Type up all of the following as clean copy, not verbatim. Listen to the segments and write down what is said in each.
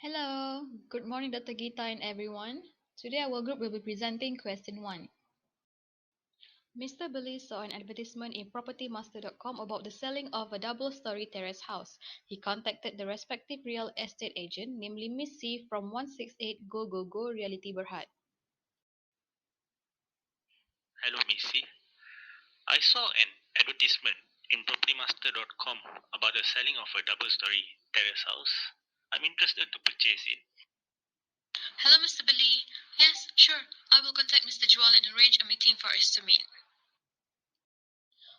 Hello, good morning, Dr. Gita and everyone. Today our group will be presenting question 1. Mr. Billy saw an advertisement in propertymaster.com about the selling of a double-story terrace house. He contacted the respective real estate agent, namely Miss C from 168 Go Go Go Realty Berhad. Hello, Missy. I saw an advertisement in propertymaster.com about the selling of a double-story terrace house. I'm interested to purchase it. Hello, Mr. Billy. Yes, sure. I will contact Mr. Joel and arrange a meeting for us to meet.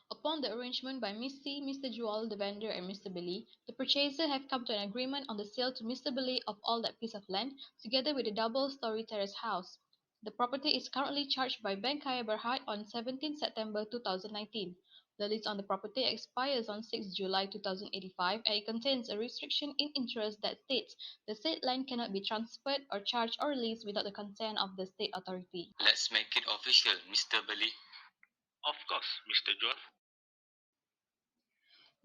Upon the arrangement by Miss C, Mr. Joel, the vendor, and Mr. Billy, the purchaser have come to an agreement on the sale to Mr. Billy of all that piece of land, together with the double-story terrace house. The property is currently charged by Bank Kaya Berhad on 17 September 2019. The lease on the property expires on 6 July 2085 and it contains a restriction in interest that states the said land cannot be transferred or charged or leased without the consent of the state authority. Let's make it official, Mr. Billy. Of course, Mr. Joel.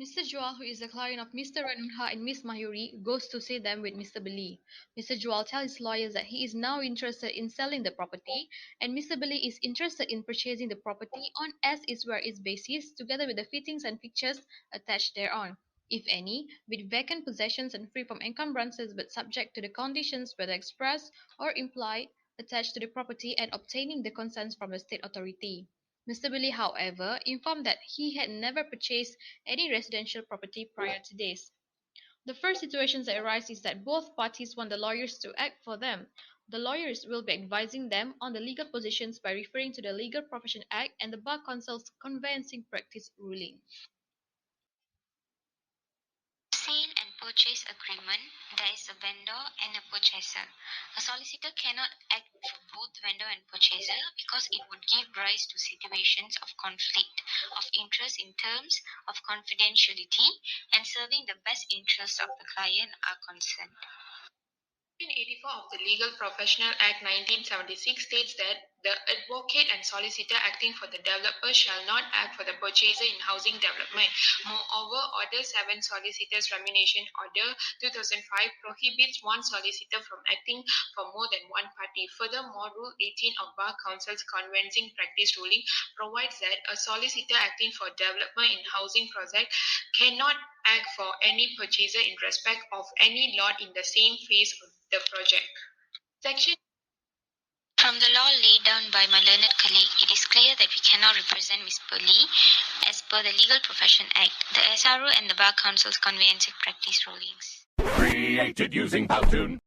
Mr. Joel, who is the client of Mr. Ranunha and Miss Mayuri, goes to see them with Mr. Billy. Mr. Joel tells his lawyers that he is now interested in selling the property, and Mr. Billy is interested in purchasing the property on as is where is basis, together with the fittings and fixtures attached thereon, if any, with vacant possessions and free from encumbrances but subject to the conditions whether express or implied attached to the property and obtaining the consents from the state authority. Mr. Billy, however, informed that he had never purchased any residential property prior to this. The first situations that arise is that both parties want the lawyers to act for them. The lawyers will be advising them on the legal positions by referring to the Legal Profession Act and the Bar Council's Conveyancing Practice ruling. Sale and purchase agreement. There is a vendor and a purchaser. A solicitor cannot act for both vendor and purchaser because it would give rise to situations of conflict of interest in terms of confidentiality and serving the best interests of the client are concerned. Section 84 of the Legal Professional Act 1976 states that the advocate and solicitor acting for the developer shall not act for the purchaser in housing development. Moreover, Order 7 Solicitors Remuneration Order 2005 prohibits one solicitor from acting for more than one party. Furthermore, Rule 18 of Bar Council's Conveyancing Practice ruling provides that a solicitor acting for development in housing project cannot act for any purchaser in respect of any lot in the same phase of the project. Section From the law laid down by my learned colleague, it is clear that we cannot represent Ms. Burley as per the Legal Profession Act, the SRO and the Bar Council's Conveyancing Practice rulings. Created using Powtoon.